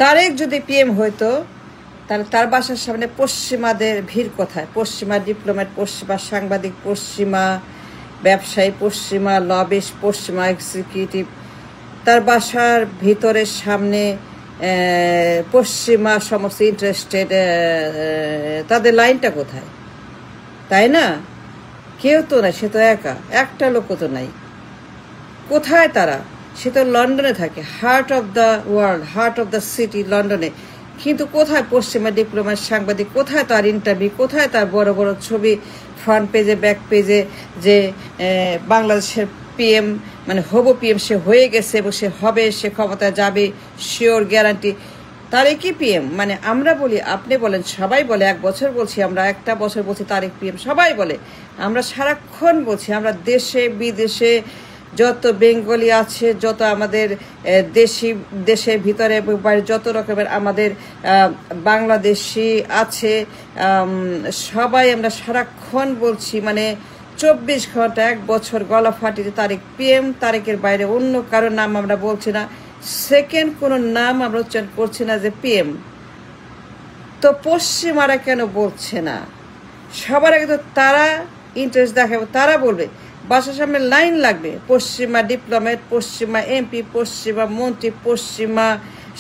তারেক যদি পিএম হইতো তাহলে তার বাসার সামনে পশ্চিমাদের ভিড় কোথায়? পশ্চিমা ডিপ্লোম্যাট, পশ্চিমা সাংবাদিক, পশ্চিমা ব্যবসায়ী, পশ্চিমা লবিস্ট, পশ্চিমা এক্সিকিউটিভ, তার বাসার ভিতরের সামনে পশ্চিমা সমস্ত ইন্টারেস্টেড, তাদের লাইনটা কোথায়? তাই না? কেউ তো নাই, সে তো একা, একটা লোকও তো নাই। কোথায় তারা? সে তো লন্ডনে থাকে, heart of the world, heart of the city লন্ডনে। কিন্তু কোথায় পশ্চিমা ডিপ্লোম্যাট, সাংবাদিক? কোথায় তার ইন্টারভিউ? কোথায় তার বড় বড় ছবি ফ্রন্ট পেজে, ব্যাক পেজে, যে বাংলাদেশের পিএম, মানে হবু পিএম সে হয়ে গেছে এবং সে হবে, সে ক্ষমতায় যাবে, শিওর গ্যারান্টি। তারেক কি পিএম? মানে আমরা বলি, আপনি বলেন, সবাই বলে, 1 বছর বলছি আমরা, একটা বছর বলছি তারেক পিএম, সবাই বলে, আমরা সারাক্ষণ বলছি। আমরা দেশে বিদেশে যত বেঙ্গলি আছে, যত আমাদের দেশের ভিতরে বাইরে যত রকমের আমাদের বাংলাদেশি আছে, সবাই আমরা সারাক্ষণ বলছি, মানে 24 ঘন্টা 1 বছর গলা ফাটিয়ে তারেক পিএম। তারেকের বাইরে অন্য কারোর নাম আমরা বলছি না, সেকেন্ড কোনো নাম আমরা উচ্চারণ করছি না যে পিএম। তো পশ্চিমারা কেন বলছে না? সবার আগে তো তারা ইন্টারেস্ট দেখাবে, তারা বলবে। বাসার সামনে লাইন লাগবে, পশ্চিমা ডিপ্লোম্যাট, পশ্চিমা এমপি, পশ্চিমা মন্ত্রী, পশ্চিমা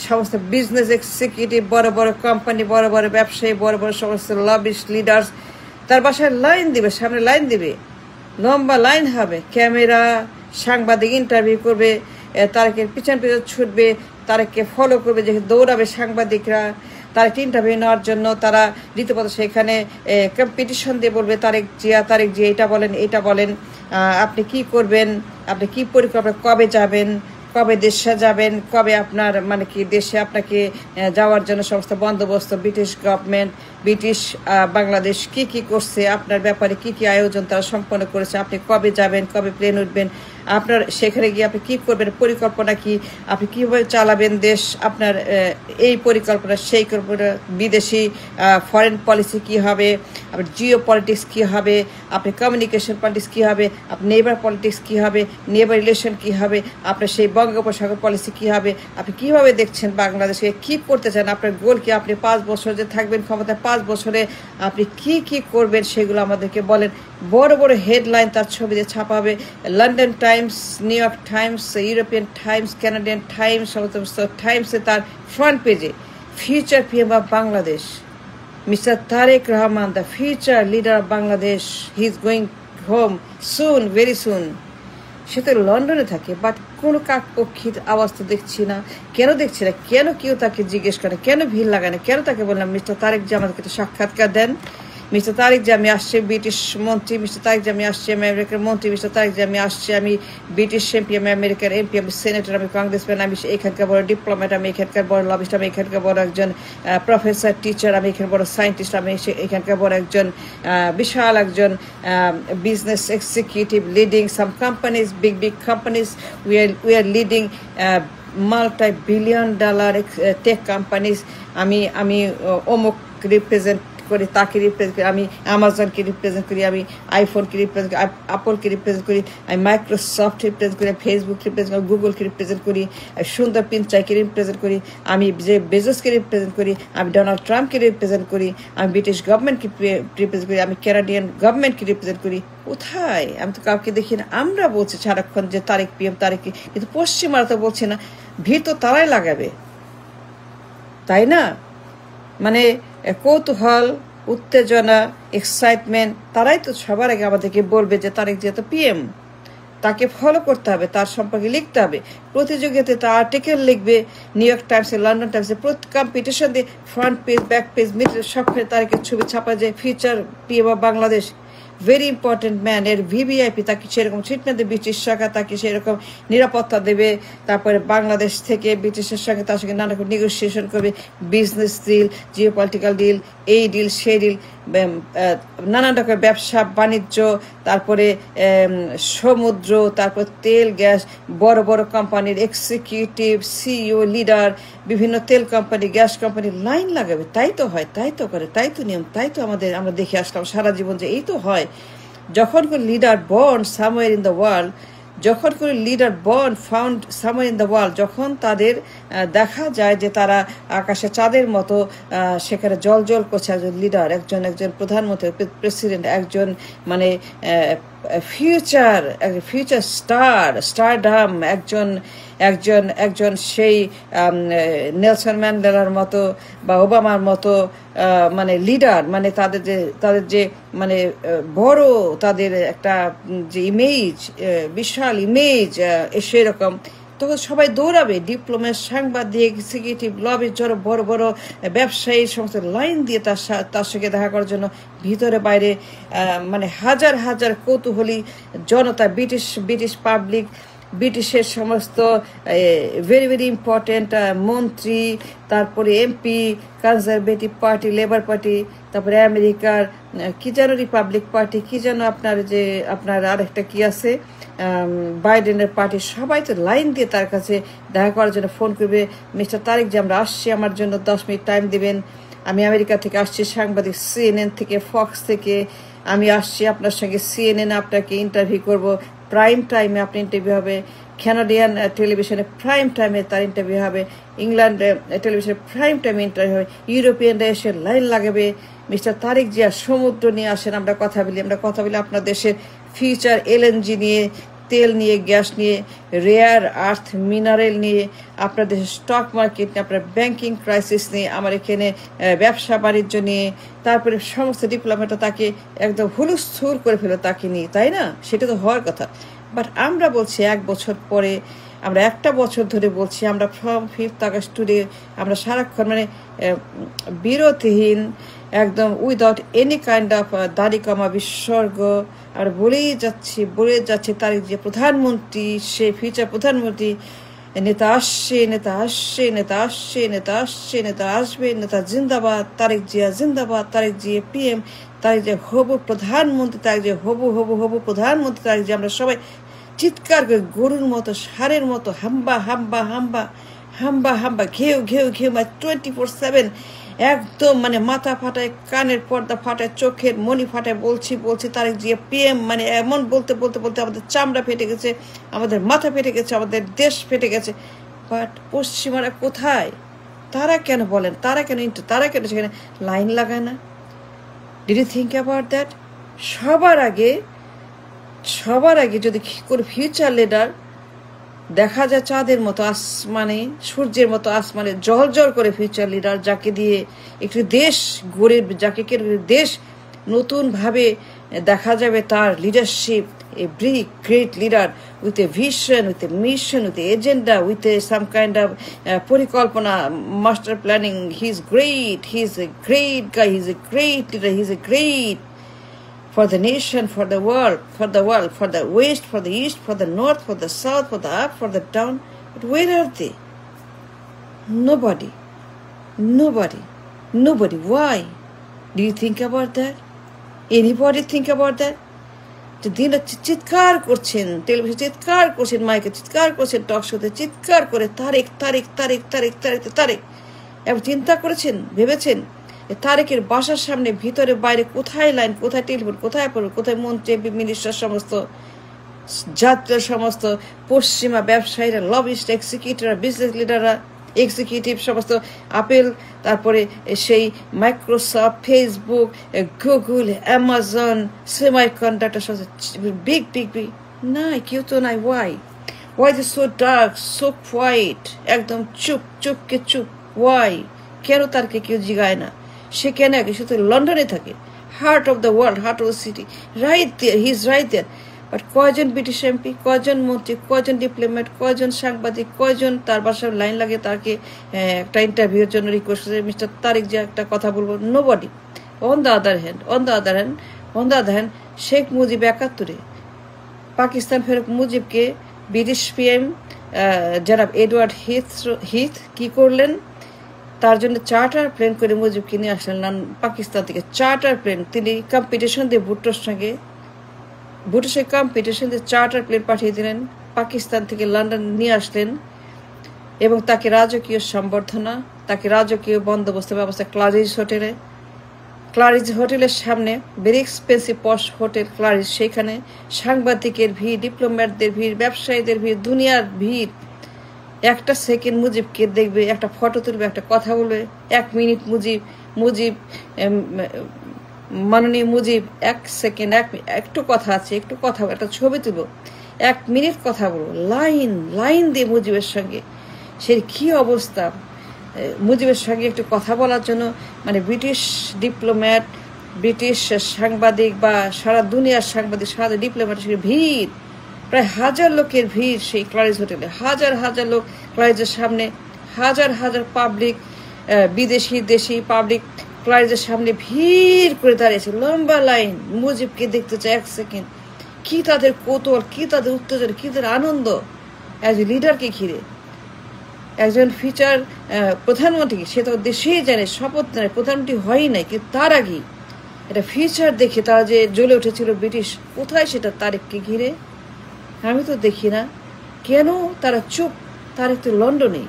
সমস্ত বিজনেস এক্সিকিউটিভ, বড় বড় কোম্পানি, বড় বড় ব্যবসায়ী, বড় বড় সমস্ত লবিস্ট লিডার্স, তার বাসায় লাইন দিবে, সামনে লাইন দিবে, লম্বা লাইন হবে, ক্যামেরা, সাংবাদিক ইন্টারভিউ করবে, তারেকের পিছন পিছন ছুটবে, তারেককে ফলো করবে, যে দৌড়াবে সাংবাদিকরা তারেক ইন্টারভিউ নেওয়ার জন্য। তারা রীতিমতো সেখানে কম্পিটিশন দিয়ে বলবে, তারেক জিয়া, এটা বলেন, এটা বলেন, আপনি কি করবেন, আপনি কি পরিকল্পনা, কবে যাবেন, কবে দেশে যাবেন, কবে আপনার মানে কি দেশে আপনাকে যাওয়ার জন্য সমস্ত বন্দোবস্ত, ব্রিটিশ গভর্নমেন্ট, ব্রিটিশ বাংলাদেশ কি কি করছে, আপনার ব্যাপারে কি কি আয়োজন তারা সম্পন্ন করেছে, আপনি কবে যাবেন, কবে প্লেন উঠবেন, আপনার সেখানে গিয়ে আপনি কি করবেন, পরিকল্পনা কি, আপনি কিভাবে চালাবেন দেশ, আপনার এই পরিকল্পনা সেই কল্পনা, বিদেশি ফরেন পলিসি কি হবে, আপনার জিও পলিটিক্স কি হবে, আপনি কমিউনিকেশন পলিটিক্স কি হবে, আপনার নেবার পলিটিক্স কি হবে, নেবার রিলেশন কি হবে, আপনার সেই বঙ্গোপসাগর পলিসি কি হবে, আপনি কিভাবে দেখছেন বাংলাদেশে, কি করতে চান, আপনার গোল কি, আপনি 5 বছর যে থাকবেন ক্ষমতায়, 5 বছরে আপনি কি কি করবেন সেগুলো আমাদেরকে বলেন। বড় বড় হেডলাইন তার ছবি দিয়ে ছাপাবে, London Times, New York Times, European Times, Canadian Times, সমস্ত টাইমসে তার ফ্রন্ট পেজে future PM of Bangladesh, mister Tarique Rahman, the future leader of Bangladesh, he is going home soon, very soon. সে তো লন্ডনে থাকে, বাট কোনো কাকপক্ষীর আওয়াজ তো দেখছি না। কেন দেখছি না? কেন কেউ তাকে জিজ্ঞেস করে? কেন ভিড় লাগায় না? কেন তাকে বললাম মিস্টার তারেক যে আমাদেরকে একটা সাক্ষাৎকার দেন, মিস্টার তারেক যে আমি আসছি ব্রিটিশ মন্ত্রী, মিস্টার তারেক যে আমি আসছি আমি আমেরিকার মন্ত্রী, মিস্টার তারেক যে আমি আসছি আমি ব্রিটিশ এমপি, আমি আমেরিকার এমপি, আমি সেনেটর, আমি কংগ্রেসম্যান, আমি এখানকার বড় ডিপ্লোম্যাট, আমি এখানকার বড় লবিস্ট, আমি এখানকার বড় একজন প্রফেসর, টিচার, আমি এখানে বড় সায়েন্টিস্ট, আমি এখানকার বড় একজন বিশাল একজন business executive, leading some companies, big big companies, we are leading multi-billion-dollar tech companies. আমি অমুক রিপ্রেজেন্ট করি, তাকে রিপ্রেজেন্ট করি, আমি অ্যামাজনকে রিপ্রেজেন্ট করি, আমি আইফোনকে রিপ্রেজেন্ট করি, অ্যাপলকে রিপ্রেজেন্ট করি, আমি মাইক্রোসফট রিপ্রেজেন্ট করি, ফেসবুক রিপ্রেজেন্ট করি, গুগলকে রিপ্রেজেন্ট করি, সুন্দর পিচাইকে রিপ্রেজেন্ট করি, আমি যে বেজোসকে রিপ্রেজেন্ট করি, আমি ডোনাল্ড ট্রাম্পকে রিপ্রেজেন্ট করি, আমি ব্রিটিশ গভর্নমেন্টকে রিপ্রেজেন্ট করি, আমি কানাডিয়ান গভর্নমেন্টকে রিপ্রেজেন্ট করি। কোথায়? আমি তো কাউকে দেখি না। আমরা বলছি সারাক্ষণ যে তারেক পিএম, তারেক, কিন্তু পশ্চিমারা তো বলছে না। ভিড় তো তারাই লাগাবে, তাই না? মানে কৌতূহল, উত্তেজনা, এক্সাইটমেন্ট, তারাই তো সবার আগে আমাদেরকে বলবে যে তারেক যেহেতু পিএম, তাকে ফলো করতে হবে, তার সম্পর্কে লিখতে হবে, প্রতিযোগিতাতে তার আর্টিকেল লিখবে, নিউ ইয়র্ক টাইমসে, লন্ডন টাইমসে, কম্পিটিশন দিয়ে front page, back page, middle সবখানে তারেকের ছবি ছাপা যায়, future PM of Bangladesh, very important man, এর ভিভিআইপি, তাকে সেরকম ট্রিটমেন্ট দেবে, ব্রিটিশ সরকার তাকে সেরকম নিরাপত্তা দেবে, তারপরে বাংলাদেশ থেকে ব্রিটিশের সঙ্গে তার সঙ্গে নানা রকম নেগোসিয়েশন করবে, business deal, geopolitical deal, এই ডিল সেই ডিল, নানান রকমের ব্যবসা বাণিজ্য, তারপরে সমুদ্র, তারপর তেল গ্যাস, বড় বড় কোম্পানির এক্সিকিউটিভ, সিইও, লিডার, বিভিন্ন তেল কোম্পানি, গ্যাস কোম্পানি লাইন লাগাবে। তাই তো হয়, তাই তো করে, তাই তো নিয়ম, তাই তো আমরা দেখে আসলাম সারা জীবন যে এই তো হয়। যখন কোনো leader born somewhere in the world, যখন কোনো leader born found somewhere in the world, যখন তাদের দেখা যায় যে তারা আকাশে চাঁদের মতো সেখানে জল করছে। একজন লিডার, একজন প্রধানমন্ত্রী, প্রেসিডেন্ট, একজন মানে ফিউচার স্টারডাম, একজন সেই নেলসন ম্যান্ডেলার মতো বা ওবামার মতো মানে লিডার, মানে তাদের যে মানে বড় তাদের একটা যে ইমেজ, বিশাল ইমেজ সেরকম, তখন সবাই দৌড়াবে। ডিপ্লোম্যাট, সাংবাদিক, এক্সিকিউটিভ, লবির জন্য বড় বড় ব্যবসায়ী সমস্ত লাইন দিয়ে তার সঙ্গে দেখা করার জন্য ভিতরে বাইরে মানে হাজার হাজার কৌতূহলী জনতা, ব্রিটিশ পাবলিক, ব্রিটিশের সমস্ত ভেরি ইম্পর্টেন্ট মন্ত্রী, তারপরে MP, conservative party, labour party, তারপরে আমেরিকার কি যেন রিপাবলিক পার্টি, কি যেন আপনার আরেকটা কি আছে বাইডেনের পার্টি, সবাই তো লাইন দিয়ে তার কাছে দেখা করার জন্য ফোন করবে, মিস্টার তারেক যে আমরা আসছি, আমার জন্য 10 মিনিট টাইম দিবেন, আমি আমেরিকা থেকে আসছি, সাংবাদিক CNN থেকে, ফক্স থেকে আমি আসছি, আপনার সঙ্গে CNN আপনাকে ইন্টারভিউ করব, প্রাইম টাইমে আপনি ইন্টারভিউ হবে, কানাডিয়ান টেলিভিশনে প্রাইম টাইমে তার ইন্টারভিউ হবে, ইংল্যান্ড টেলিভিশনে প্রাইম টাইমে ইন্টারভিউ হবে, ইউরোপিয়ানরা এসে লাইন লাগাবে, মিস্টার তারেক জিয়া সমুদ্র নিয়ে আসেন, আমরা কথা বলি আপনার দেশের ফিউচার LNG নিয়ে, তেল নিয়ে, গ্যাস নিয়ে, রেয়ার আর্থ মিনারেল নিয়ে, আপনার দেশের স্টক মার্কেট নিয়ে, আপনার ব্যাংকিং ক্রাইসিস নিয়ে, আমার এখানে ব্যবসা বাণিজ্য নিয়ে, তারপরে সমস্ত ডিপ্লোমেটরা তাকে একদম হুলস্থুল করে ফেলে তাকে নিয়ে, তাই না? সেটা তো হওয়ার কথা। বাট আমরা বলছি 1 বছর পরে, আমরা 1টা বছর ধরে বলছি, আমরা ফ্রম 5th আগস্ট টুডে আমরা সারাক্ষণ মানে বিরতিহীন, একদম উইদাউট এনি কাইন্ড অফ দাড়ি কমা বিসর্গ আমরা বলে যাচ্ছি তারেক যে প্রধানমন্ত্রী, সে ফিউচার প্রধানমন্ত্রী, নেতা আসছে, নেতা আসবে, নেতা জিন্দাবাদ, তারেক জিয়া জিন্দাবাদ, তারেক জিয়া PM, তারেক যে হবু প্রধানমন্ত্রী, তারেক যে হবু প্রধানমন্ত্রী, তারেক যে আমরা সবাই চিৎকার করে গরুর মতো, ষাঁড়ের মতো হাম্বা ঘেউ 24/7 একদম মানে মাথা ফাটায়, কানের পর্দা ফাটায়, চোখের মনি ফাটায় বলছি তারেক জিয়া PM, মানে এমন বলতে আমাদের চামড়া ফেটে গেছে, আমাদের মাথা ফেটে গেছে, আমাদের দেশ ফেটে গেছে। বাট পশ্চিমারা কোথায়? তারা কেন বলেন, তারা কেন সেখানে লাইন লাগায় না? Did you think about that? সবার আগে যদি কোনো ফিউচার লিডার দেখা যায় চাঁদের মতো আসমানে, সূর্যের মতো আসমানে জল করে ফিউচার লিডার, যাকে দিয়ে একটি দেশ গড়ে, যাকে দেশ নতুনভাবে দেখা যাবে তার leadership, a great leader with a vision, with a mission, with a agenda, with a some kind of পরিকল্পনা, master planning. He is a great guy, he is a great leader, he is a great for the nation, for the world, for the west, for the east, for the north, for the south, for the up, for the down. But where are they? Nobody. Why? Do you think about that? Anybody think about that? যে দিন চিৎকার করছেন, television চিৎকার করছেন, মাইকে চিৎকার করছেন, টক শোতে চিৎকার করে তারেক। এবার চিন্তা করেছেন, ভেবেছেন তারেকের বাসার সামনে, ভিতরে বাইরে কোথায় লাইন, কোথায় টেলিফোন, কোথায় পড়বে, কোথায় মন্ত্রী, মিনিস্টার, সমস্ত জাতীয় সমস্ত পশ্চিমা ব্যবসায়ীরা, লবিস্ট, এক্সিকিউটিভরা, বিজনেস লিডাররা, এক্সিকিউটিভ সমস্ত আপেল, তারপরে সেই Microsoft, Facebook, Google, Amazon, semiconductor, big না, কেউ তো নাই। Why is so dark, so quiet, একদম চুপকে চুপ। ওয়াই? কেন তারকে কেউ জিগায় না? সে কেন আগে? সে তো লন্ডনে থাকে, heart of the world, heart of the city, right there, he is right there. But কয়জন ব্রিটিশ MP, কয়জন মন্ত্রী, কয়জন ডিপ্লোম্যাট, কয়জন সাংবাদিক, কয়জন তার বাসার লাইন লাগে তাকে একটা ইন্টারভিউর জন্য রিকোয়েস্ট করে, মিস্টার তারেক যে একটা কথা বলবো? Nobody. On the other hand Sheikh Mujib 71-এ পাকিস্তান ফেরত মুজিবকে ব্রিটিশ PM জনাব এডওয়ার্ড হিথ কি করলেন? তার জন্য চার্টার প্লেন করে মুজিবকে নিয়ে আসলেন পাকিস্তান থেকে, চার্টার প্লেন। তিনি কম্পিটিশন দিয়ে ভুট্টোর সঙ্গে কম্পিটিশন দিয়ে চার্টার প্লেন পাঠিয়ে দিলেন, পাকিস্তান থেকে লন্ডন নিয়ে আসলেন, এবং তাকে রাজকীয় সম্বর্ধনা, তাকে রাজকীয় বন্দোবস্ত ব্যবস্থা ক্লারিজ হোটেলের সামনে, ভেরি এক্সপেন্সিভ পশ হোটেল ক্লারিজ, সেখানে সাংবাদিকের ভিড়, ডিপ্লোম্যাটদের ভিড়, ব্যবসায়ীদের ভিড়, দুনিয়ার ভিড়, একটা সেকেন্ড মুজিবকে দেখবে, একটা ফটো তুলবে, একটা কথা বলবে, 1 মিনিট মুজিব মাননীয় মুজিব, 1 সেকেন্ড একটু কথা আছে, একটু কথা, একটা ছবি তুলো, 1 মিনিট কথা বলো, লাইন দিয়ে মুজিবের সঙ্গে। সে কি অবস্থা! মুজিবের সঙ্গে একটু কথা বলার জন্য মানে ব্রিটিশ ডিপ্লোম্যাট, ব্রিটিশ সাংবাদিক বা সারা দুনিয়ার সাংবাদিক, সারা ডিপ্লোম্যাটের ভিড়, প্রায় 1000 লোকের ভিড় সেই ক্লারিজ হোটেলে, হাজার লোক ক্লারিজের সামনে, হাজার পাবলিক, বিদেশি দেশি পাবলিক ক্লারিজের সামনে ভিড় করে দাঁড়িয়েছে, লম্বা লাইন, মুজিবকে দেখতে চায় 1 সেকেন্ড। কি তাদের কৌতূহল, কি তাদের উত্তেজনা, কি তাদের আনন্দ একজন লিডারকে ঘিরে। একজন ফিউচার প্রধানমন্ত্রী, সে তো দেশেই জানে, শপথ নেয়, প্রধানমন্ত্রী হয়ই নাই, কিন্তু তার আগেই এটা ফিউচার দেখে তারা যে জ্বলে উঠেছিল ব্রিটিশ, কোথায় সেটা তারেককে ঘিরে? আমি তো দেখি না কেন তারা চুপ। তারেক তো লন্ডনে,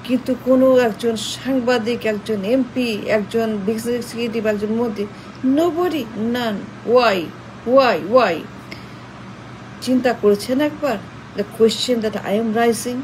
কিন্তু কোনো একজন সাংবাদিক, একজন এমপি, একজন বিজনেস এক্সিকিউটিভ, একজন মন্ত্রী, নোবডি, নান। ওয়াই চিন্তা করেছেন একবার? The question that I am rising.